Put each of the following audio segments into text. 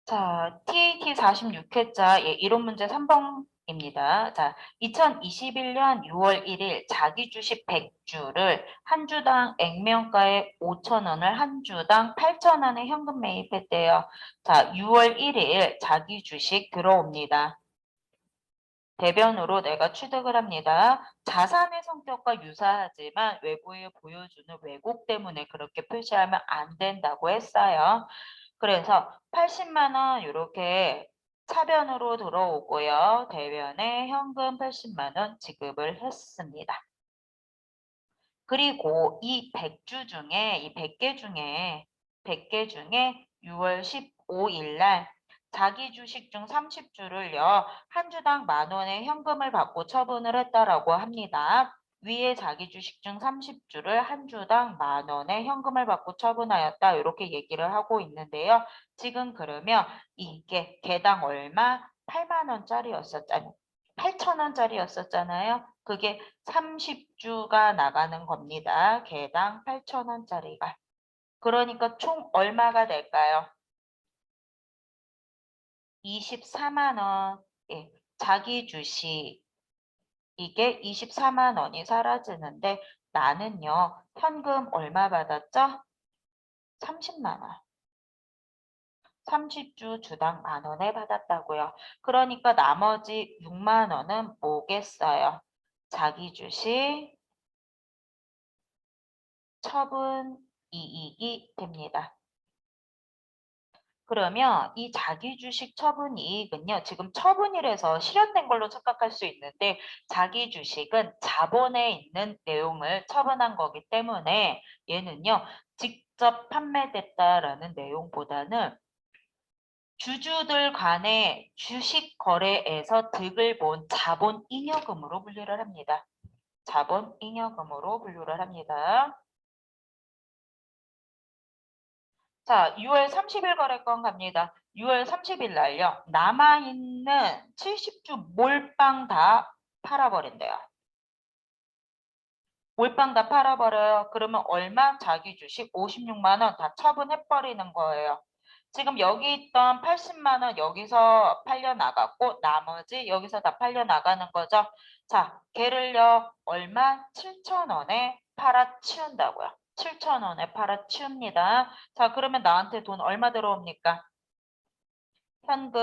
자, TAT 46회자 이론 문제 3번입니다. 자, 2021년 6월 1일 자기 주식 100주를 한 주당 액면가에 5,000원을 한 주당 8,000원에 현금 매입했대요. 자, 6월 1일 자기 주식 들어옵니다. 대변으로 내가 취득을 합니다. 자산의 성격과 유사하지만 외부에 보여주는 왜곡 때문에 그렇게 표시하면 안 된다고 했어요. 그래서 80만 원 이렇게 차변으로 들어오고요. 대변에 현금 80만 원 지급을 했습니다. 그리고 이 100주 중에 이 100개 중에 6월 15일 날 자기 주식 중 30주를요. 한 주당 10,000원의 현금을 받고 처분을 했다라고 합니다. 위에 자기 주식 중 30주를 한 주당 10,000원의 현금을 받고 처분하였다. 이렇게 얘기를 하고 있는데요. 지금 그러면 이게 개당 얼마? 8만 원짜리였었잖아요. 8,000원짜리였었잖아요. 그게 30주가 나가는 겁니다. 개당 8,000원짜리가. 그러니까 총 얼마가 될까요? 24만 원. 예, 자기 주식 이게 24만 원이 사라지는데 나는요. 현금 얼마 받았죠? 30만 원. 30주 주당 10,000원에 받았다고요. 그러니까 나머지 6만 원은 뭐겠어요? 자기 주식 처분 이익이 됩니다. 그러면 이 자기주식 처분 이익은요. 지금 처분이라서 실현된 걸로 착각할 수 있는데 자기주식은 자본에 있는 내용을 처분한 거기 때문에 얘는요. 직접 판매됐다라는 내용보다는 주주들 간의 주식 거래에서 득을 본 자본 잉여금으로 분류를 합니다. 자본 잉여금으로 분류를 합니다. 자, 6월 30일 거래권 갑니다. 6월 30일 날요. 남아있는 70주 몰빵 다 팔아버린대요. 몰빵 다 팔아버려요. 그러면 얼마? 자기 주식 56만 원 다 처분해버리는 거예요. 지금 여기 있던 80만 원 여기서 팔려나갔고 나머지 여기서 다 팔려나가는 거죠. 자, 걔를요. 얼마? 7,000원에 팔아치운다고요. 7,000원에 팔아치웁니다. 자, 그러면 나한테 돈 얼마 들어옵니까? 현금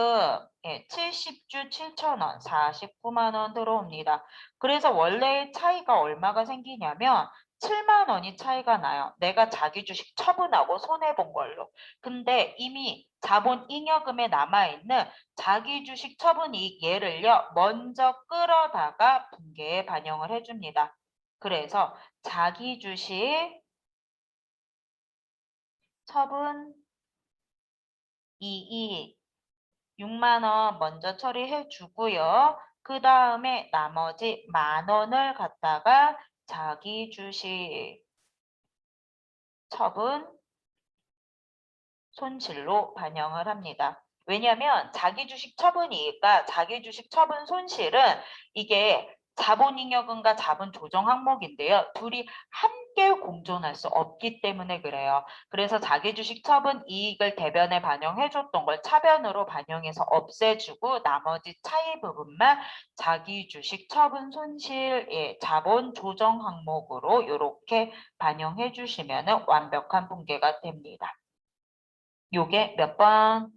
70주 7,000원, 49만 원 들어옵니다. 그래서 원래 차이가 얼마가 생기냐면 7만 원이 차이가 나요. 내가 자기 주식 처분하고 손해본 걸로. 근데 이미 자본 잉여금에 남아있는 자기 주식 처분 이익 얘를요. 먼저 끌어다가 분계에 반영을 해줍니다. 그래서 자기 주식 처분 이익 6만 원 먼저 처리해 주고요. 그 다음에 나머지 10,000원을 갖다가 자기 주식 처분 손실로 반영을 합니다. 왜냐하면 자기 주식 처분이익과 자기 주식 처분 손실은 이게 자본잉여금과 자본 조정 항목인데요. 둘이 함께 공존할 수 없기 때문에 그래요. 그래서 자기 주식 처분 이익을 대변에 반영해줬던 걸 차변으로 반영해서 없애주고 나머지 차이 부분만 자기 주식 처분 손실 자본 조정 항목으로 이렇게 반영해 주시면 완벽한 분계가 됩니다. 요게 몇 번?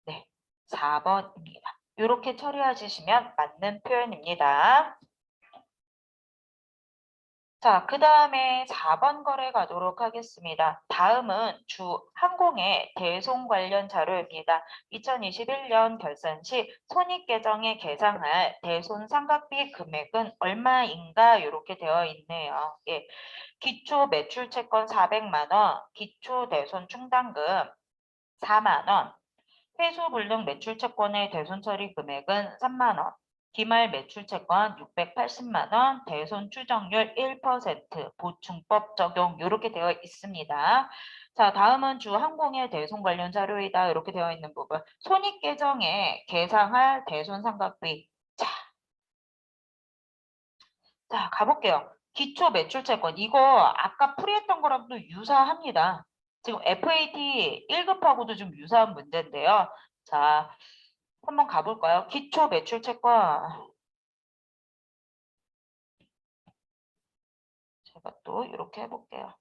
네, 4번입니다. 이렇게 처리하시면 맞는 표현입니다. 자, 그 다음에 4번 거래 가도록 하겠습니다. 다음은 주 항공의 대손 관련 자료입니다. 2021년 결산 시 손익계정에 계상할 대손 상각비 금액은 얼마인가 이렇게 되어 있네요. 예, 기초 매출 채권 400만 원, 기초 대손 충당금 4만 원, 회수 불능 매출 채권의 대손 처리 금액은 3만 원, 기말 매출 채권 680만 원, 대손 추정률 1%, 보충법 적용 이렇게 되어 있습니다. 자, 다음은 주항공의 대손 관련 자료이다 이렇게 되어 있는 부분. 손익 계정에 계상할 대손 상각비. 자, 가볼게요. 기초 매출 채권. 이거 아까 풀이했던 거랑도 유사합니다. 지금 FAT 1급하고도 좀 유사한 문제인데요. 자, 한번 가볼까요? 기초 매출 채권. 제가 또 이렇게 해볼게요.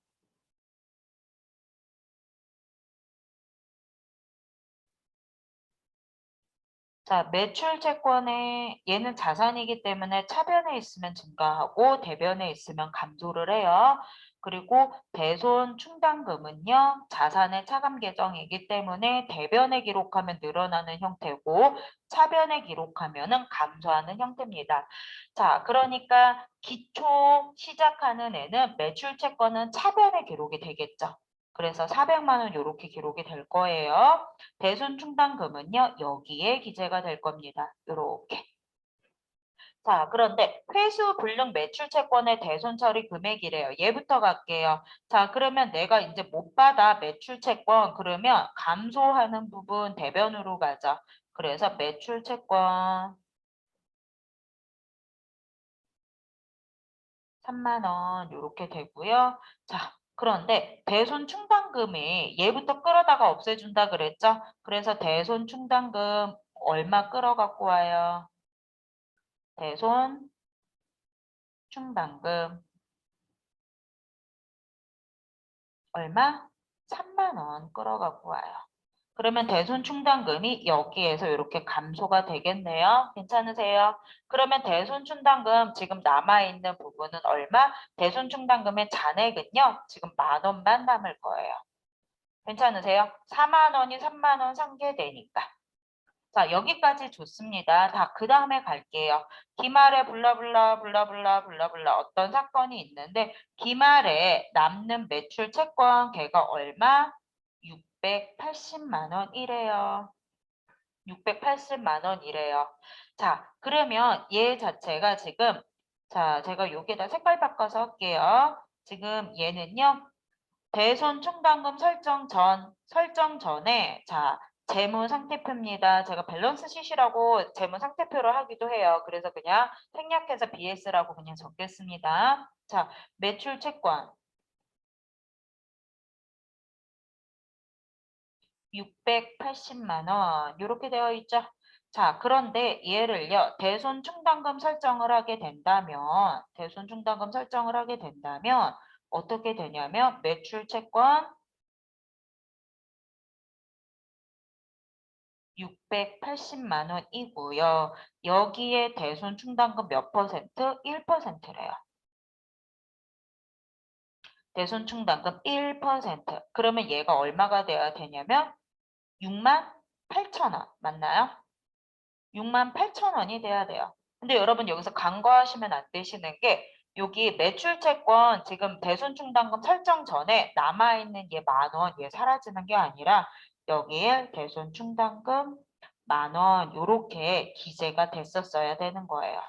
자, 매출 채권에 얘는 자산이기 때문에 차변에 있으면 증가하고 대변에 있으면 감소를 해요. 그리고 대손 충당금은요, 자산의 차감 계정이기 때문에 대변에 기록하면 늘어나는 형태고 차변에 기록하면은 감소하는 형태입니다. 자, 그러니까 기초 시작하는 애는 매출 채권은 차변에 기록이 되겠죠. 그래서 400만 원 이렇게 기록이 될 거예요. 대손 충당금은요, 여기에 기재가 될 겁니다. 이렇게. 자, 그런데 회수 불능 매출 채권의 대손 처리 금액이래요. 얘부터 갈게요. 자, 그러면 내가 이제 못 받아 매출 채권 그러면 감소하는 부분 대변으로 가자. 그래서 매출 채권 3만 원 이렇게 되고요. 자, 그런데 대손 충당금이 얘부터 끌어다가 없애준다 그랬죠? 그래서 대손 충당금 얼마 끌어갖고 와요? 대손 충당금 얼마? 3만 원 끌어갖고 와요. 그러면 대손 충당금이 여기에서 이렇게 감소가 되겠네요. 괜찮으세요? 그러면 대손 충당금 지금 남아있는 부분은 얼마? 대손 충당금의 잔액은요. 지금 1만 원만 남을 거예요. 괜찮으세요? 4만 원이 3만 원 상계되니까. 자, 여기까지 좋습니다. 다 그 다음에 갈게요. 기말에 블라블라 어떤 사건이 있는데 기말에 남는 매출 채권 걔가 얼마? 680만 원이래요. 680만 원이래요. 자, 그러면 얘 자체가 지금 자, 제가 여기에다 색깔 바꿔서 할게요. 지금 얘는요. 대손 충당금 설정 전에 자, 재무 상태표입니다. 제가 밸런스 시트라고 재무 상태표를 하기도 해요. 그래서 그냥 생략해서 BS라고 그냥 적겠습니다. 자, 매출 채권 680만 원 이렇게 되어 있죠. 자, 그런데 얘를요. 대손 충당금 설정을 하게 된다면 대손 충당금 설정을 하게 된다면 어떻게 되냐면 매출 채권 680만 원이고요. 여기에 대손 충당금 몇 퍼센트? 1%래요. 대손 충당금 1%. 그러면 얘가 얼마가 돼야 되냐면 6만 8천 원. 맞나요? 6만 8천 원이 돼야 돼요. 근데 여러분 여기서 간과하시면 안 되시는 게 여기 매출 채권 지금 대손 충당금 설정 전에 남아있는 얘 만 원, 얘 사라지는 게 아니라 여기에 대손 충당금 1만 원 요렇게 기재가 됐었어야 되는 거예요.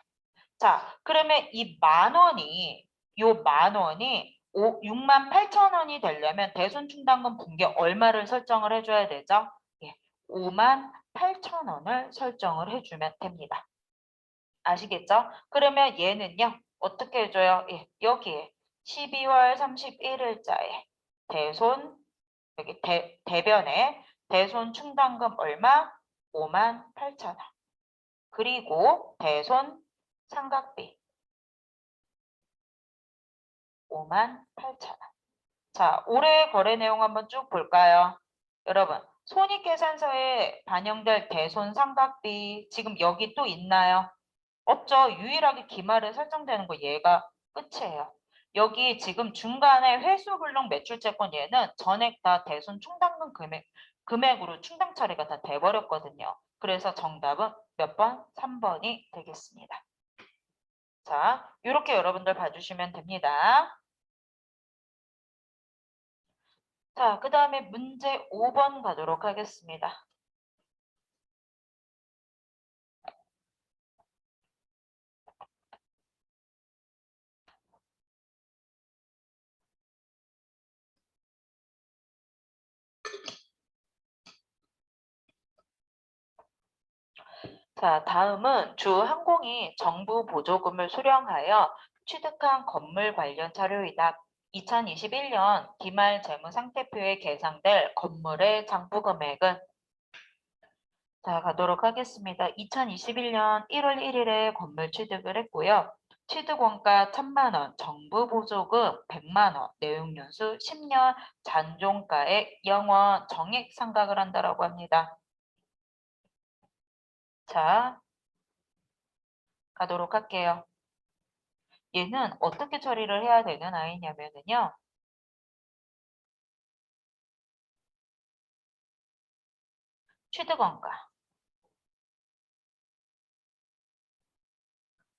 자, 그러면 이 만 원이 요 만 원이 6만 8천 원이 되려면 대손 충당금 분계 얼마를 설정을 해줘야 되죠? 예, 5만 8천 원을 설정을 해주면 됩니다. 아시겠죠? 그러면 얘는요. 어떻게 해줘요? 예, 여기에 12월 31일자에 대손 여기 대변에 대손 충당금 얼마? 5만 8천 원. 그리고 대손 상각비 5만 8천 원. 자, 올해 거래 내용 한번 쭉 볼까요? 여러분, 손익계산서에 반영될 대손 상각비 지금 여기 또 있나요? 없죠. 유일하게 기말에 설정되는 거 얘가 끝이에요. 여기 지금 중간에 회수불능 매출채권 얘는 전액 다 대손 충당금 금액으로 충당 처리가 다 돼버렸거든요. 그래서 정답은 몇 번? 3번이 되겠습니다. 자, 이렇게 여러분들 봐주시면 됩니다. 자, 그 다음에 문제 5번 가도록 하겠습니다. 자, 다음은 주항공이 정부 보조금을 수령하여 취득한 건물 관련 자료이다. 2021년 기말 재무상태표에 계상될 건물의 장부 금액은 자, 가도록 하겠습니다. 2021년 1월 1일에 건물 취득을 했고요. 취득원가 1,000만 원, 정부 보조금 100만 원, 내용연수 10년, 잔존가액 0원, 정액 상각을 한다라고 합니다. 자, 가도록 할게요. 얘는 어떻게 처리를 해야 되는 아이냐면요. 취득원가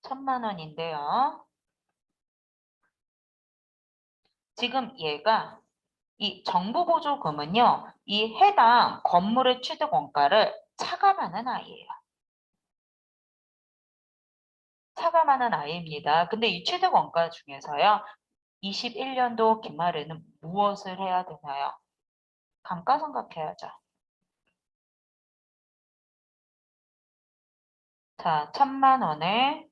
1,000만 원인데요. 지금 얘가 이 정부 보조금은요. 이 해당 건물의 취득원가를 차감하는 아이예요. 차감하는 아이입니다. 근데 이 취득원가 중에서요. 21년도 기말에는 무엇을 해야 되나요? 감가상각해야죠. 자, 1,000만 원에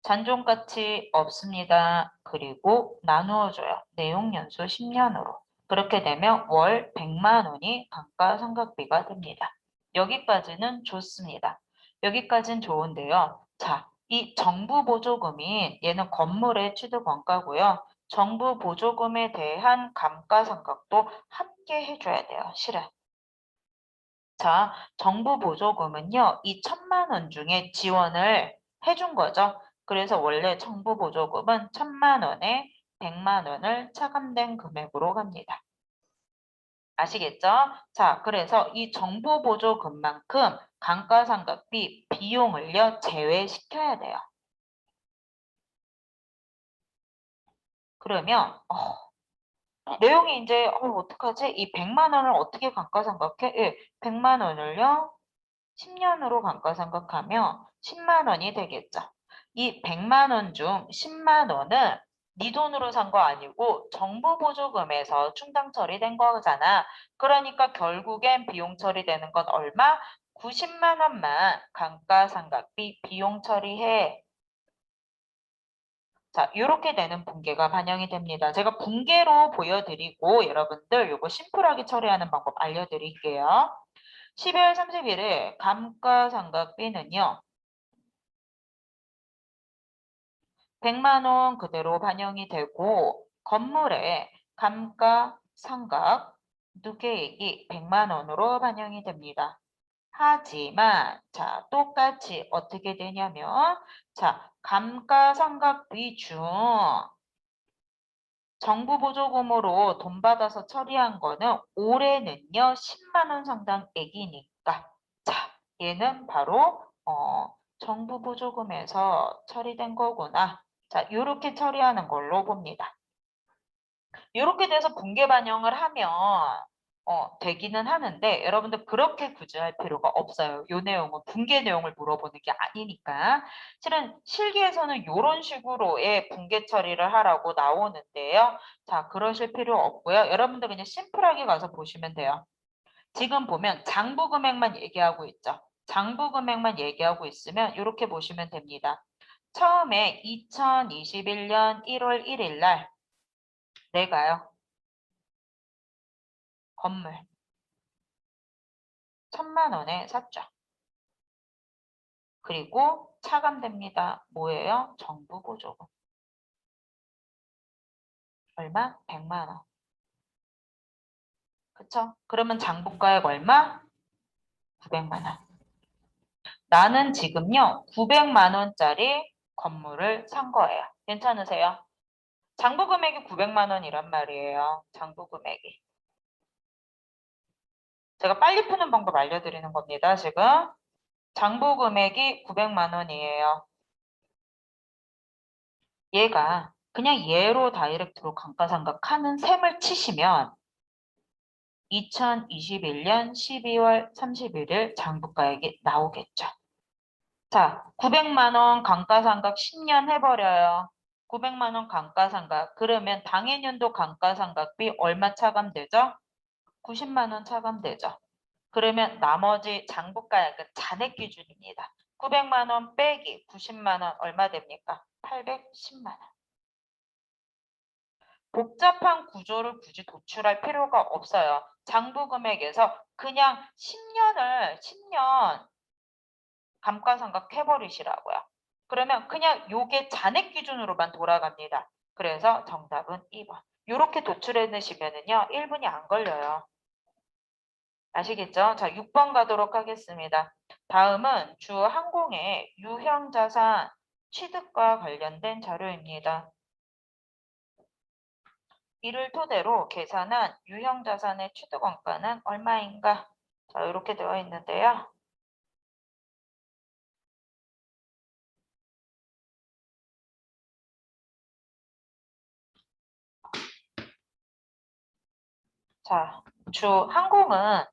잔존가치 없습니다. 그리고 나누어줘요. 내용연수 10년으로. 그렇게 되면 월 100만 원이 감가상각비가 됩니다. 여기까지는 좋습니다. 여기까지는 좋은데요. 자, 이 정부 보조금이 얘는 건물의 취득원가고요. 정부 보조금에 대한 감가상각도 함께 해줘야 돼요. 실은. 자, 정부 보조금은요. 이 1,000만 원 중에 지원을 해준 거죠. 그래서 원래 정부 보조금은 1,000만 원에 100만 원을 차감된 금액으로 갑니다. 아시겠죠? 자, 그래서 이 정부 보조금만큼 감가상각비 비용을요 제외시켜야 돼요. 그러면 내용이 이제 어떡하지? 이 100만 원을 어떻게 감가상각해? 예, 100만 원을요 10년으로 감가상각하면 10만 원이 되겠죠. 이 100만 원 중 10만 원은 네 돈으로 산 거 아니고 정부 보조금에서 충당 처리된 거잖아. 그러니까 결국엔 비용 처리되는 건 얼마? 90만 원만 감가상각비 비용 처리해. 자, 이렇게 되는 분계가 반영이 됩니다. 제가 분계로 보여드리고 여러분들 요거 심플하게 처리하는 방법 알려드릴게요. 12월 30일에 감가상각비는요. 100만 원 그대로 반영이 되고 건물의 감가상각 누계액이 100만 원으로 반영이 됩니다. 하지만 자 똑같이 어떻게 되냐면 자 감가상각비 중 정부 보조금으로 돈 받아서 처리한 거는 올해는요 10만 원 상당 액이니까 자 얘는 바로 정부 보조금에서 처리된 거구나. 자 이렇게 처리하는 걸로 봅니다. 이렇게 돼서 분계 반영을 하면 되기는 하는데 여러분들 그렇게 굳이 할 필요가 없어요. 이 내용은 분계 내용을 물어보는 게 아니니까. 실은 실기에서는 이런 식으로의 분계 처리를 하라고 나오는데요. 자, 그러실 필요 없고요. 여러분들 그냥 심플하게 가서 보시면 돼요. 지금 보면 장부 금액만 얘기하고 있죠. 장부 금액만 얘기하고 있으면 이렇게 보시면 됩니다. 처음에 2021년 1월 1일 날 내가요. 건물 1,000만 원에 샀죠. 그리고 차감됩니다. 뭐예요? 정부 보조금. 얼마? 100만 원. 그쵸? 그러면 장부가액 얼마? 900만 원. 나는 지금요. 900만 원짜리 건물을 산 거예요. 괜찮으세요? 장부 금액이 900만 원이란 말이에요. 장부 금액이. 제가 빨리 푸는 방법 알려드리는 겁니다. 지금. 장부 금액이 900만 원이에요. 얘가 그냥 얘로 다이렉트로 감가상각하는 셈을 치시면 2021년 12월 31일 장부가액이 나오겠죠. 자, 900만 원 감가상각 10년 해버려요. 900만 원 감가상각. 그러면 당해년도 감가상각비 얼마 차감되죠? 90만 원 차감되죠. 그러면 나머지 장부가액은 잔액 기준입니다. 900만 원 빼기 90만 원 얼마 됩니까? 810만 원. 복잡한 구조를 굳이 도출할 필요가 없어요. 장부금액에서 그냥 10년 감가상각 해버리시라고요. 그러면 그냥 요게 잔액 기준으로만 돌아갑니다. 그래서 정답은 2번. 요렇게 도출해내시면은요 1분이 안 걸려요. 아시겠죠? 자, 6번 가도록 하겠습니다. 다음은 주항공의 유형자산 취득과 관련된 자료입니다. 이를 토대로 계산한 유형자산의 취득원가는 얼마인가? 자, 이렇게 되어 있는데요. 자, 주항공은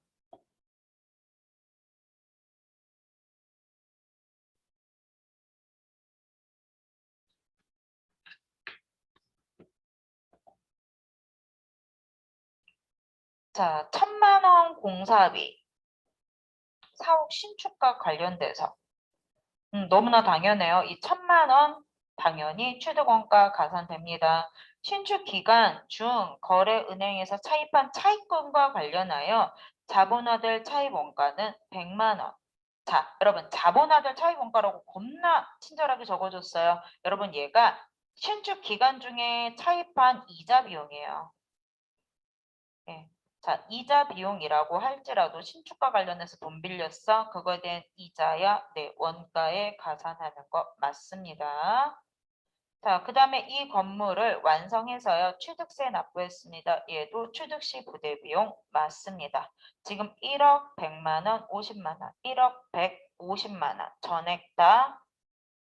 자, 1,000만 원 공사비, 사옥 신축과 관련돼서 너무나 당연해요. 이 1,000만 원 당연히 취득원가 가산됩니다. 신축 기간 중 거래은행에서 차입한 차입금과 관련하여 자본화될 차입원가는 100만 원. 자, 여러분 자본화될 차입원가라고 겁나 친절하게 적어줬어요. 여러분 얘가 신축 기간 중에 차입한 이자 비용이에요. 예. 자, 이자 비용이라고 할지라도 신축과 관련해서 돈 빌렸어. 그거에 대한 이자야 네, 원가에 가산하는 거 맞습니다. 자, 그 다음에 이 건물을 완성해서요. 취득세 납부했습니다. 얘도 취득시 부대비용 맞습니다. 지금 1억 100만 원, 50만 원, 1억 150만 원 전액 다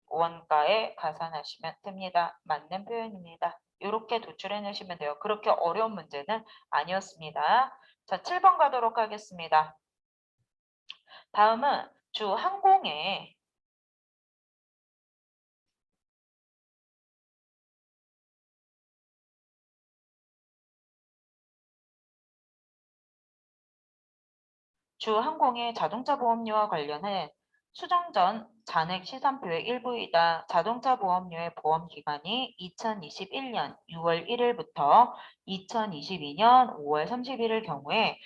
원가에 가산하시면 됩니다. 맞는 표현입니다. 이렇게 도출해내시면 돼요. 그렇게 어려운 문제는 아니었습니다. 자, 7번 가도록 하겠습니다. 다음은 주항공의 자동차 보험료와 관련해 수정 전 잔액 시산표의 일부이다. 자동차 보험료의 보험 기간이 2021년 6월 1일부터 2022년 5월 30일일 경우에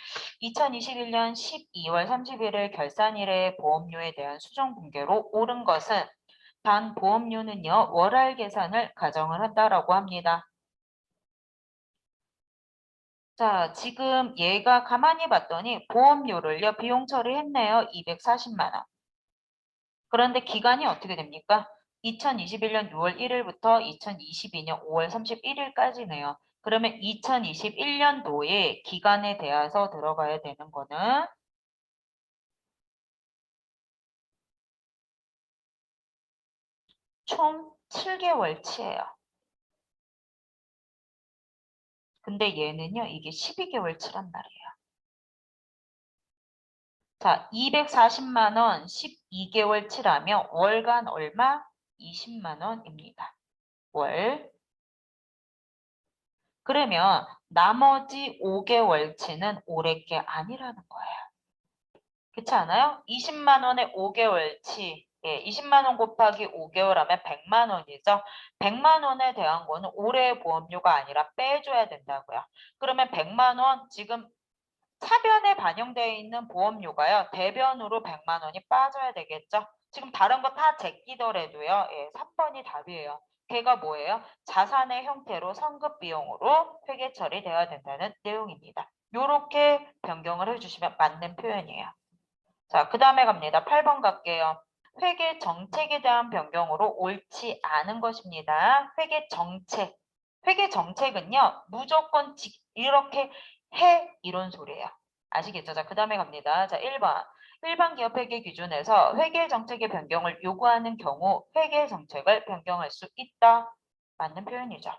2021년 12월 30일을 결산일의 보험료에 대한 수정 공개로 옳은 것은 단 보험료는요 월할 계산을 가정을 한다라고 합니다. 자, 지금 얘가 가만히 봤더니 보험료를요 비용 처리했네요. 240만 원. 그런데 기간이 어떻게 됩니까? 2021년 6월 1일부터 2022년 5월 31일까지네요. 그러면 2021년도에 기간에 대해서 들어가야 되는 거는 총 7개월치예요. 근데 얘는요, 이게 12개월치란 말이에요. 자, 240만 원 12개월치라면 월간 얼마? 20만 원입니다. 월. 그러면 나머지 5개월치는 올해 게 아니라는 거예요. 그렇지 않아요? 20만 원에 5개월치. 예, 20만 원 곱하기 5개월 하면 100만 원이죠. 100만 원에 대한 거는 올해의 보험료가 아니라 빼줘야 된다고요. 그러면 100만 원 지금 차변에 반영되어 있는 보험료가요. 대변으로 100만 원이 빠져야 되겠죠. 지금 다른 거 다 제끼더라도요. 예, 3번이 답이에요. 걔가 뭐예요? 자산의 형태로 선급 비용으로 회계 처리되어야 된다는 내용입니다. 요렇게 변경을 해주시면 맞는 표현이에요. 자, 그 다음에 갑니다. 8번 갈게요. 회계 정책에 대한 변경으로 옳지 않은 것입니다. 회계 정책. 회계 정책은요. 무조건 이렇게 해 이런 소리예요. 아시겠죠? 자, 그 다음에 갑니다. 자, 1번. 일반 기업 회계 기준에서 회계 정책의 변경을 요구하는 경우 회계 정책을 변경할 수 있다. 맞는 표현이죠.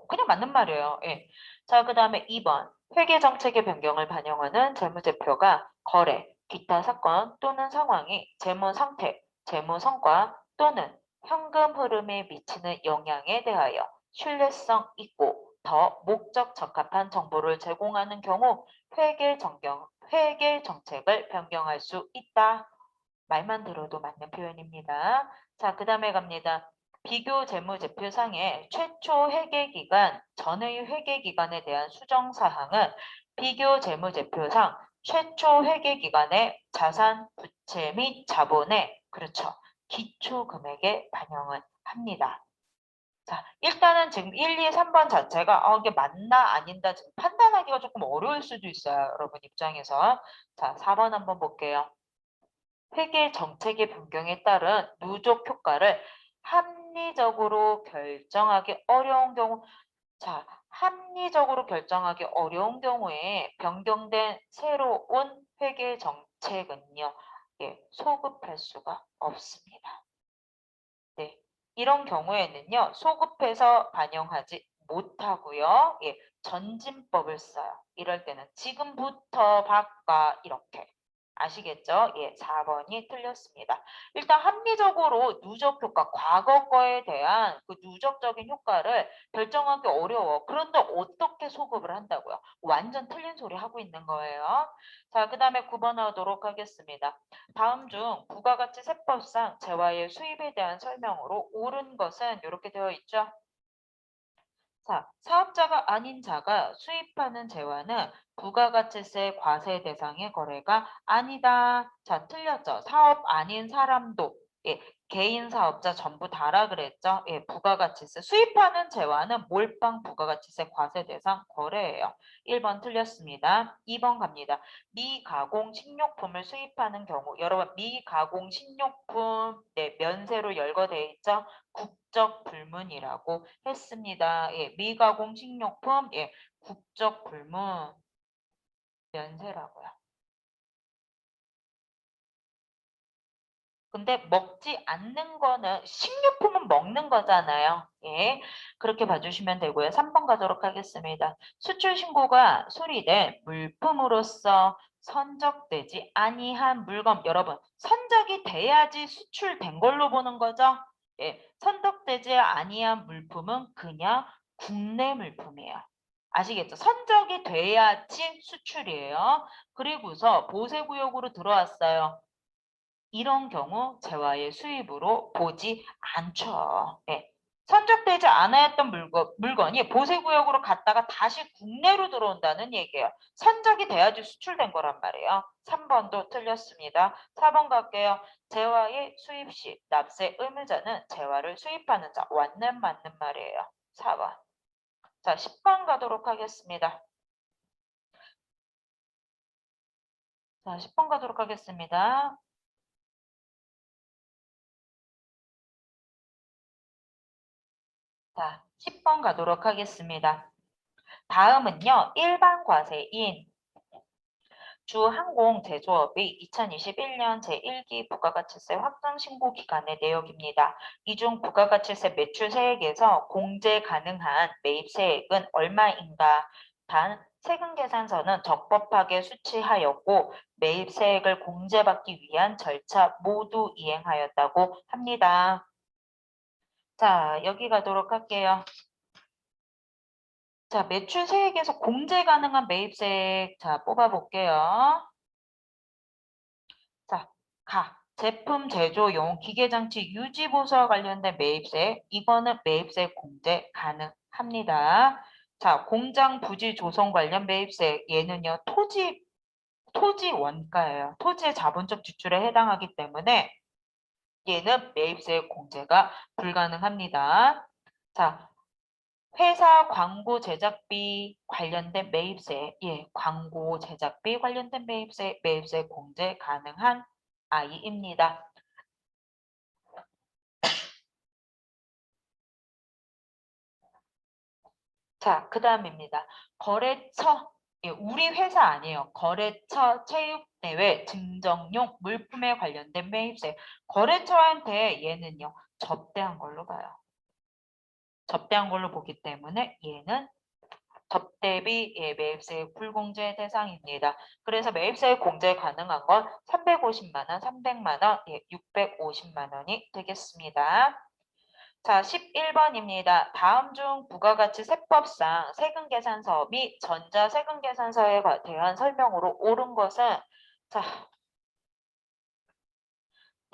그냥 맞는 말이에요. 예. 자, 그 다음에 2번. 회계 정책의 변경을 반영하는 재무제표가 거래, 기타 사건 또는 상황이 재무 상태, 재무 성과 또는 현금 흐름에 미치는 영향에 대하여 신뢰성 있고 더 목적 적합한 정보를 제공하는 경우 회계 정책을 변경할 수 있다. 말만 들어도 맞는 표현입니다. 자, 그 다음에 갑니다. 비교 재무제표상의 최초 회계기간, 전의 회계기간에 대한 수정사항은 비교 재무제표상 최초 회계기간의 자산, 부채 및 자본의 그렇죠. 기초금액에 반영을 합니다. 자, 일단은 지금 1, 2, 3번 자체가 이게 맞나 아닌가 지금 판단하기가 조금 어려울 수도 있어요. 여러분 입장에서. 자, 4번 한번 볼게요. 회계 정책의 변경에 따른 누적 효과를 합리적으로 결정하기 어려운 경우, 자, 합리적으로 결정하기 어려운 경우에 변경된 새로운 회계 정책은요, 예, 소급할 수가 없습니다. 네, 이런 경우에는요, 소급해서 반영하지 못하고요, 예, 전진법을 써요. 이럴 때는 지금부터 바꿔 이렇게. 아시겠죠? 예, 4번이 틀렸습니다. 일단 합리적으로 누적 효과, 과거 거에 대한 그 누적적인 효과를 결정하기 어려워. 그런데 어떻게 소급을 한다고요? 완전 틀린 소리 하고 있는 거예요. 자, 그 다음에 9번 하도록 하겠습니다. 다음 중 부가가치 세법상 재화의 수입에 대한 설명으로 옳은 것은 이렇게 되어 있죠. 자, 사업자가 아닌 자가 수입하는 재화는 부가가치세 과세 대상의 거래가 아니다. 자, 틀렸죠. 사업 아닌 사람도, 예, 개인 사업자 전부 다라 그랬죠. 예, 부가가치세. 수입하는 재화는 몰빵 부가가치세 과세 대상 거래예요. 1번 틀렸습니다. 2번 갑니다. 미가공 식료품을 수입하는 경우, 여러분 미가공 식료품, 네, 면세로 열거되어 있죠. 국적 불문이라고 했습니다. 예, 미가공 식료품, 예, 국적 불문 면세라고요. 근데 먹지 않는 거는 식료품은 먹는 거잖아요. 예, 그렇게 봐주시면 되고요. 3번 가도록 하겠습니다. 수출 신고가 수리된 물품으로서 선적되지 아니한 물건, 여러분 선적이 돼야지 수출된 걸로 보는 거죠. 예, 선적되지 아니한 물품은 그냥 국내 물품이에요. 아시겠죠? 선적이 돼야지 수출이에요. 그리고서 보세구역으로 들어왔어요. 이런 경우 재화의 수입으로 보지 않죠. 네. 선적되지 않았던 물건이 보세구역으로 갔다가 다시 국내로 들어온다는 얘기예요. 선적이 돼야지 수출된 거란 말이에요. 3번도 틀렸습니다. 4번 갈게요. 재화의 수입 시 납세 의무자는 재화를 수입하는 자. 맞는 말이에요. 4번. 자, 10번 가도록 하겠습니다. 자, 10번 가도록 하겠습니다. 자, 10번 가도록 하겠습니다. 다음은요. 일반 과세인 주항공제조업의 2021년 제1기 부가가치세 확정 신고 기간의 내역입니다. 이 중 부가가치세 매출세액에서 공제 가능한 매입세액은 얼마인가? 단 세금계산서는 적법하게 수치하였고 매입세액을 공제받기 위한 절차 모두 이행하였다고 합니다. 자, 여기 가도록 할게요. 자, 매출 세액에서 공제 가능한 매입세액, 자, 뽑아볼게요. 자, 제품 제조용 기계장치 유지보수와 관련된 매입세, 이거는 매입세 공제 가능합니다. 자, 공장 부지 조성 관련 매입세, 얘는요, 토지 원가예요. 토지의 자본적 지출에 해당하기 때문에 얘는 매입세 공제가 불가능합니다. 자, 회사 광고 제작비 관련된 매입세, 예, 광고 제작비 관련된 매입세 공제 가능한 아이입니다. 자, 그 다음입니다. 거래처, 예, 우리 회사 아니에요. 거래처 체육대회 증정용 물품에 관련된 매입세. 거래처한테 얘는요, 접대한 걸로 봐요. 접대한 걸로 보기 때문에 얘는 접대비 예, 매입세 불공제 대상입니다. 그래서 매입세 공제 가능한 건 350만 원, 300만 원, 예, 650만 원이 되겠습니다. 자, 11번입니다. 다음 중 부가가치 세법상 세금계산서 및 전자세금계산서에 대한 설명으로 옳은 것은 자,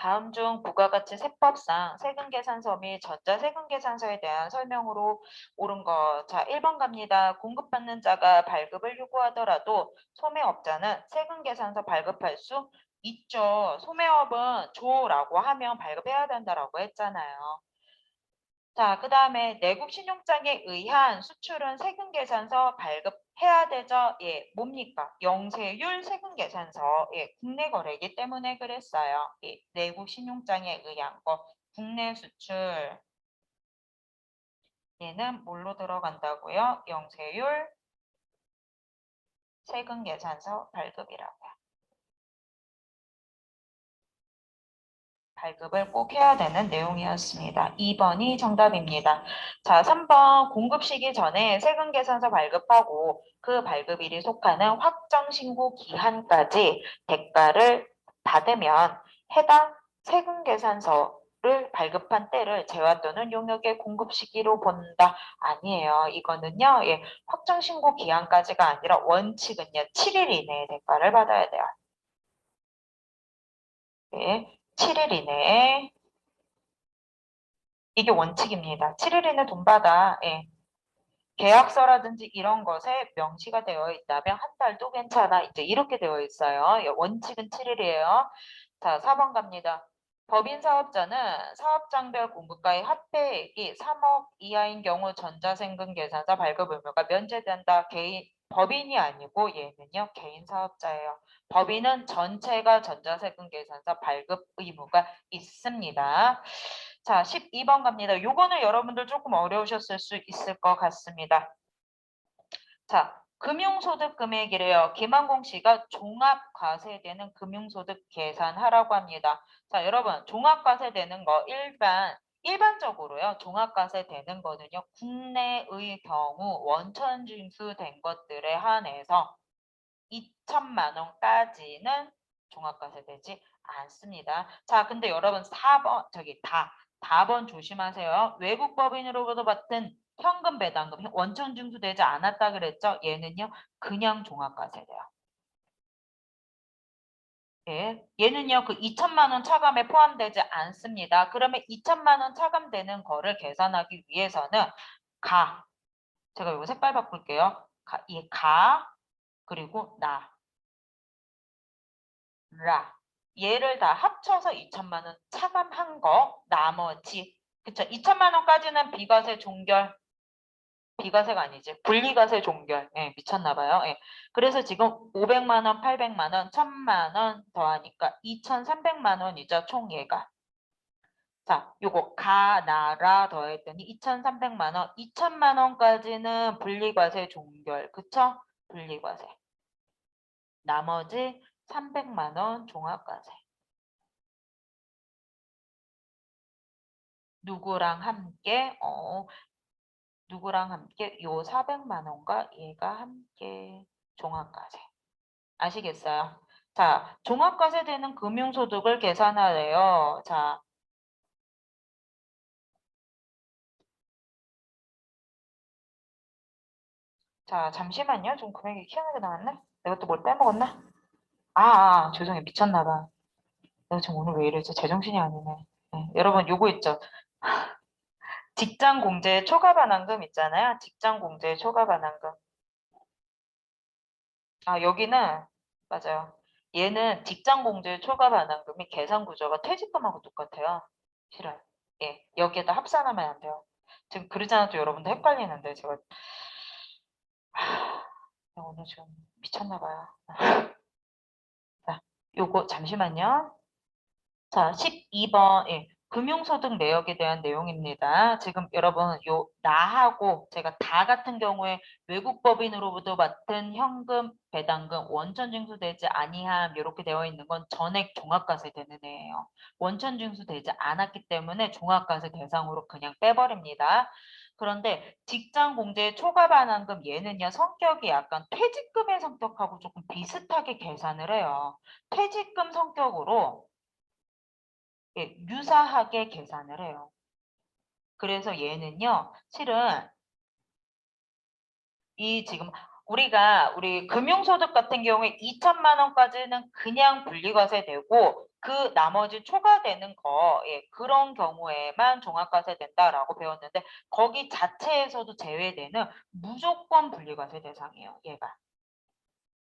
다음 중 부가가치 세법상 세금계산서 및 전자세금계산서에 대한 설명으로 옳은 것. 자, 1번 갑니다. 공급받는 자가 발급을 요구하더라도 소매업자는 세금계산서 발급할 수 있죠. 소매업은 줘라고 하면 발급해야 된다라고 했잖아요. 자, 그 다음에 내국 신용장에 의한 수출은 세금계산서 발급해야 되죠? 예, 뭡니까? 영세율 세금계산서. 예, 국내 거래이기 때문에 그랬어요. 예, 내국 신용장에 의한 거. 국내 수출. 얘는 뭘로 들어간다고요? 영세율 세금계산서 발급이라고요. 발급을 꼭 해야 되는 내용이었습니다. 2번이 정답입니다. 자, 3번 공급 시기 전에 세금 계산서 발급하고 그 발급일이 속하는 확정 신고 기한까지 대가를 받으면 해당 세금 계산서를 발급한 때를 재화 또는 용역의 공급 시기로 본다. 아니에요. 이거는요. 예, 확정 신고 기한까지가 아니라 원칙은요. 7일 이내에 대가를 받아야 돼요. 네, 7일 이내에 이게 원칙입니다. 7일 이내 돈 받아. 예. 계약서라든지 이런 것에 명시가 되어 있다면 한 달도 괜찮아. 이제 이렇게 되어 있어요. 예, 원칙은 7일이에요. 자, 4번 갑니다. 법인 사업자는 사업장별 공급가의 합계액이 3억 이하인 경우 전자세금 계산서 발급 의무가 면제된다. 법인이 아니고 얘는요. 개인 사업자예요. 법인은 전체가 전자세금 계산서 발급 의무가 있습니다. 자, 12번 갑니다. 요거는 여러분들 조금 어려우셨을 수 있을 것 같습니다. 자, 금융소득 금액이래요. 김한공 씨가 종합과세되는 금융소득 계산하라고 합니다. 자, 여러분, 종합과세되는 거 일반적으로요. 종합과세되는 거는요. 국내의 경우 원천 징수된 것들에 한해서 2천만 원까지는 종합과세되지 않습니다. 자, 근데 여러분 4번 다번 조심하세요. 외국 법인으로부터 받은 현금 배당금 원천 징수되지 않았다 그랬죠? 얘는요. 그냥 종합과세돼요. 예, 얘는요. 그 2천만 원 차감에 포함되지 않습니다. 그러면 2천만 원 차감되는 거를 계산하기 위해서는 제가 이거 색깔 바꿀게요. 그리고 얘를 다 합쳐서 2천만 원 차감한 거 나머지 그쵸 2천만 원까지는 비과세가 아니지 분리과세 종결. 예, 미쳤나 봐요. 예. 그래서 지금 500만 원, 800만 원, 1000만 원 더하니까 2,300만 원이죠. 총 얘가. 자, 요거 나라 더했더니 2,300만 원, 2천만 원까지는 분리과세 종결. 그쵸? 분리과세. 나머지 300만 원 종합과세. 누구랑 함께 요 400만 원과 얘가 함께 종합과세. 아시겠어요? 자, 종합과세 되는 금융소득을 계산하래요. 자, 잠시만요. 좀 금액이 희한하게 나왔네? 내가 또 뭘 빼먹었나? 죄송해. 미쳤나 봐. 내가 지금 오늘 왜 이러지? 제정신이 아니네. 네, 여러분 요거 있죠? 직장 공제 초과 반환금 있잖아요. 직장 공제 초과 반환금. 여기는 맞아요. 얘는 직장 공제 초과 반환금이 계산 구조가 퇴직금하고 똑같아요. 실은. 예, 여기에다 합산하면 안 돼요. 지금 그러지 않아도 여러분도 헷갈리는데 제가 오늘 좀 미쳤나 봐요. 자, 요거 잠시만요. 자, 12번, 예, 금융소득 내역에 대한 내용입니다. 지금 여러분, 나하고 제가 다 같은 경우에 외국 법인으로부터 받은 현금, 배당금, 원천 징수되지 아니함, 이렇게 되어 있는 건 전액 종합과세 되는 애예요. 원천 징수되지 않았기 때문에 종합과세 대상으로 그냥 빼버립니다. 그런데 직장 공제 초과 반환금 얘는요, 성격이 약간 퇴직금의 성격하고 조금 비슷하게 계산을 해요. 퇴직금 성격으로 예, 유사하게 계산을 해요. 그래서 얘는요, 실은 지금 우리 금융소득 같은 경우에 2천만 원까지는 그냥 분리과세 되고 그 나머지 초과되는 거, 예, 그런 경우에만 종합과세 된다라고 배웠는데 거기 자체에서도 제외되는 무조건 분리과세 대상이에요.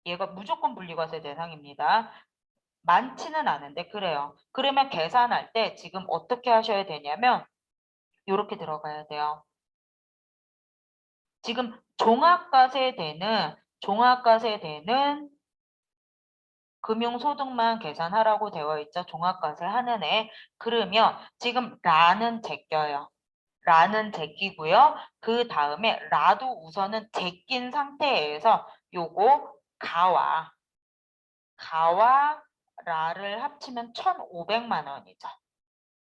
얘가 무조건 분리과세 대상입니다. 많지는 않은데 그래요. 그러면 계산할 때 지금 어떻게 하셔야 되냐면 이렇게 들어가야 돼요. 지금 종합과세 되는 금융소득만 계산하라고 되어 있죠. 종합과세 하는 애. 그러면 지금 라는 제껴요. 라는 제끼고요. 그 다음에 라도 우선은 제낀 상태에서 요거 가와 라를 합치면 1,500만 원이죠.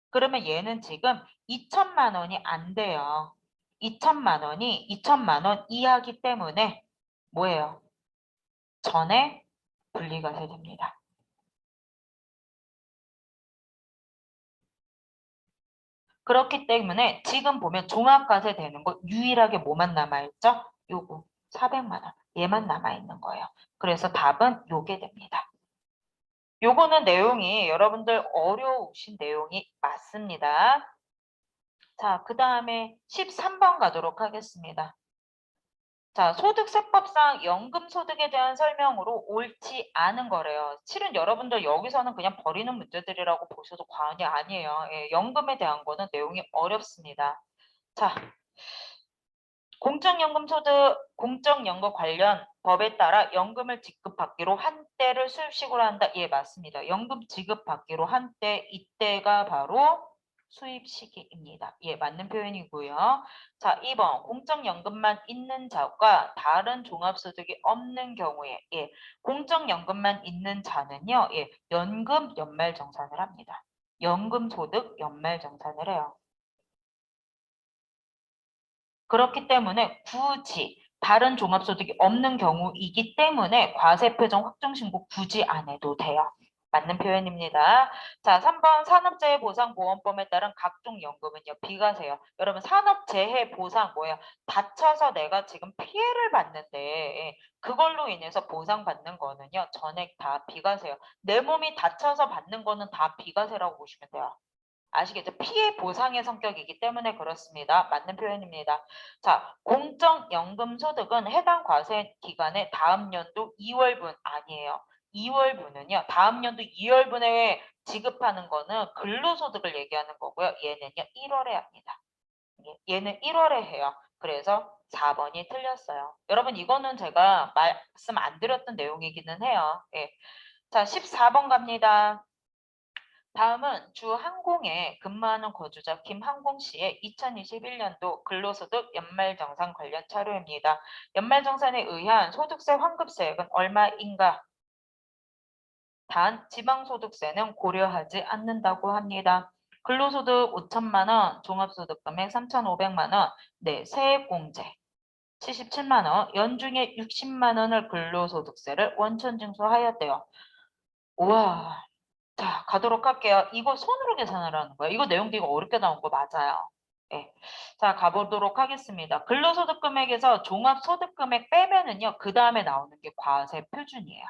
그러면 얘는 지금 2천만 원이 안 돼요. 2천만 원 이하기 때문에 뭐예요? 전에 분리과세 됩니다. 그렇기 때문에 지금 보면 종합과세 되는 거 유일하게 뭐만 남아있죠? 요거 400만 원. 얘만 남아있는 거예요. 그래서 답은 요게 됩니다. 요거는 내용이 여러분들 어려우신 내용이 맞습니다. 자, 그 다음에 13번 가도록 하겠습니다. 자, 소득세법상 연금소득에 대한 설명으로 옳지 않은 거래요. 실은 여러분들 여기서는 그냥 버리는 문제들이라고 보셔도 과언이 아니에요. 예, 연금에 대한 거는 내용이 어렵습니다. 자, 공적연금 관련 법에 따라 연금을 지급받기로 한때를 수입식으로 한다. 예, 맞습니다. 연금 지급받기로 한때, 이때가 바로 수입시기입니다. 예, 맞는 표현이고요. 자, 2번 공적연금만 있는 자가 다른 종합소득이 없는 경우에 예, 공적연금만 있는 자는요. 예, 연금 연말정산을 합니다. 연금소득 연말정산을 해요. 그렇기 때문에 굳이 다른 종합소득이 없는 경우이기 때문에 과세표정 확정신고 굳이 안 해도 돼요. 맞는 표현입니다. 자, 3번 산업재해보상보험법에 따른 각종 연금은요. 비과세요. 여러분 산업재해보상 뭐예요? 다쳐서 내가 지금 피해를 받는데 그걸로 인해서 보상받는 거는요. 전액 다 비과세요. 내 몸이 다쳐서 받는 거는 다 비과세라고 보시면 돼요. 아시겠죠? 피해 보상의 성격이기 때문에 그렇습니다. 맞는 표현입니다. 자, 공적연금 소득은 해당 과세 기간의 다음 연도 2월분 아니에요. 2월분은요. 다음 연도 2월분에 지급하는 거는 근로소득을 얘기하는 거고요. 얘는요. 1월에 합니다. 얘는 1월에 해요. 그래서 4번이 틀렸어요. 여러분 이거는 제가 말씀 안 드렸던 내용이기는 해요. 예. 자, 14번 갑니다. 다음은 주항공에 근무하는 거주자 김항공 씨의 2021년도 근로소득 연말정산 관련 자료입니다. 연말정산에 의한 소득세 환급세액은 얼마인가? 단 지방소득세는 고려하지 않는다고 합니다. 근로소득 5천만 원, 종합소득금액 3,500만 원, 네, 세액공제 77만 원, 연중에 60만 원을 근로소득세를 원천징수하였대요. 우와. 자, 가도록 할게요. 이거 손으로 계산하라는 거예요. 이거 내용도 이거 어렵게 나온 거 맞아요. 네. 자, 가보도록 하겠습니다. 근로소득금액에서 종합소득금액 빼면은요, 그 다음에 나오는 게 과세표준이에요.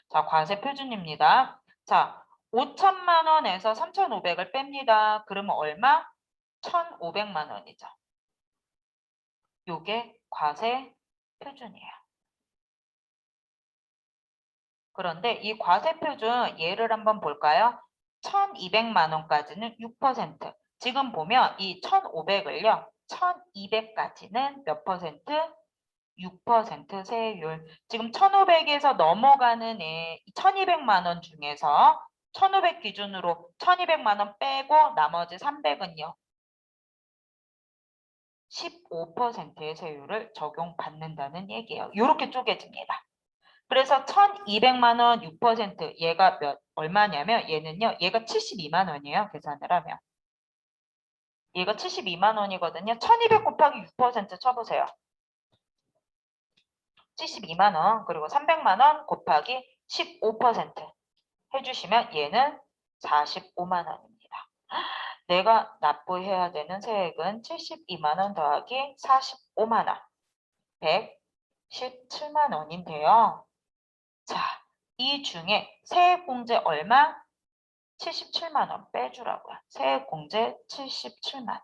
자, 과세표준입니다. 자, 5천만 원에서 3,500을 뺍니다. 그러면 얼마? 1,500만 원이죠. 요게 과세표준이에요. 그런데 이 과세표준 예를 한번 볼까요? 1,200만 원까지는 6%. 지금 보면 이 1,500을요. 1,200까지는 몇 퍼센트? 6% 세율. 지금 1,500에서 넘어가는 애 1,200만 원 중에서 1,500 기준으로 1,200만 원 빼고 나머지 300은요. 15%의 세율을 적용받는다는 얘기예요. 이렇게 쪼개집니다. 그래서 1,200만 원 6% 얘가 얼마냐면 얘는요. 얘가 72만 원이에요. 계산을 하면. 얘가 72만 원이거든요. 1,200 곱하기 6% 쳐보세요. 72만 원 그리고 300만 원 곱하기 15% 해주시면 얘는 45만 원입니다. 내가 납부해야 되는 세액은 72만 원 더하기 45만 원 117만 원인데요. 자, 이 중에 세액공제 얼마? 77만 원 빼주라고요. 세액공제 77만 원.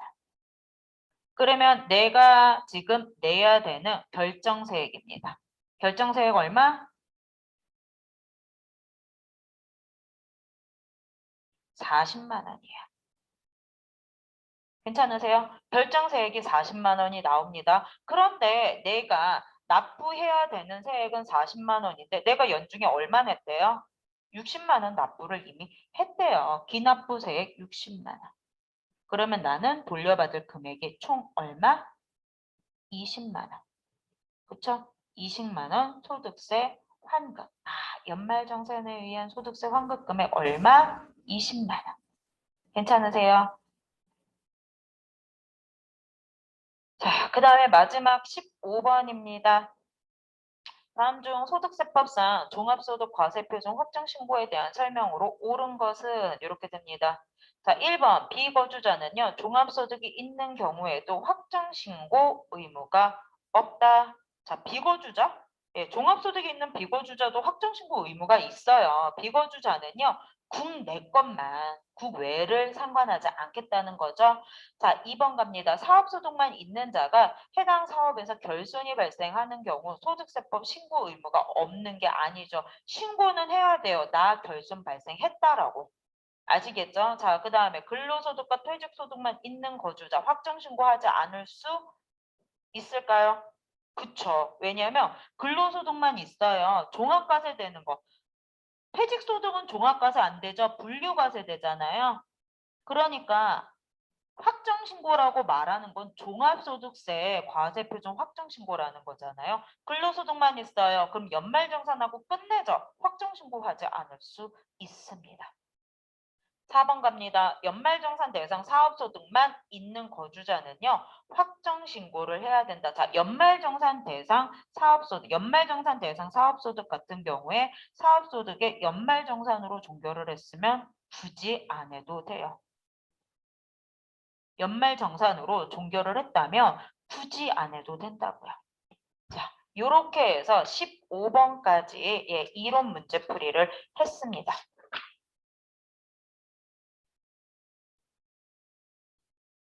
그러면 내가 지금 내야 되는 결정세액입니다. 결정세액 얼마? 40만 원이에요. 괜찮으세요? 결정세액이 40만 원이 나옵니다. 그런데 내가 납부해야 되는 세액은 40만 원인데 내가 연중에 얼마 냈대요? 60만 원 납부를 이미 했대요. 기납부세액 60만 원. 그러면 나는 돌려받을 금액이 총 얼마? 20만 원. 그쵸? 20만 원 소득세 환급. 연말정산에 의한 소득세 환급 금액 얼마? 20만 원. 괜찮으세요? 자, 그 다음에 마지막 15번입니다. 다음 중 소득세법상 종합소득 과세표준 확정신고에 대한 설명으로 옳은 것은 이렇게 됩니다. 자, 1번 비거주자는요. 종합소득이 있는 경우에도 확정신고 의무가 없다. 자, 비거주자? 예, 종합소득이 있는 비거주자도 확정신고 의무가 있어요. 비거주자는요. 국내 것만 국외를 상관하지 않겠다는 거죠. 자, 2번 갑니다. 사업소득만 있는 자가 해당 사업에서 결손이 발생하는 경우 소득세법 신고 의무가 없는 게 아니죠. 신고는 해야 돼요. 나 결손 발생했다라고. 아시겠죠? 자, 그 다음에 근로소득과 퇴직소득만 있는 거주자 확정신고하지 않을 수 있을까요? 그쵸. 왜냐하면 근로소득만 있어요. 종합과세 되는 거. 퇴직소득은 종합과세 안 되죠. 분류과세 되잖아요. 그러니까 확정신고라고 말하는 건 종합소득세 과세표준 확정신고라는 거잖아요. 근로소득만 있어요. 그럼 연말정산하고 끝내죠. 확정신고하지 않을 수 있습니다. 4번 갑니다. 연말정산 대상 사업소득만 있는 거주자는요. 확정신고를 해야 된다. 자, 연말정산 대상 사업소득 같은 경우에 사업소득에 연말정산으로 종결을 했으면 굳이 안 해도 돼요. 연말정산으로 종결을 했다면 굳이 안 해도 된다고요. 자, 이렇게 해서 15번까지 이론 문제풀이를 했습니다.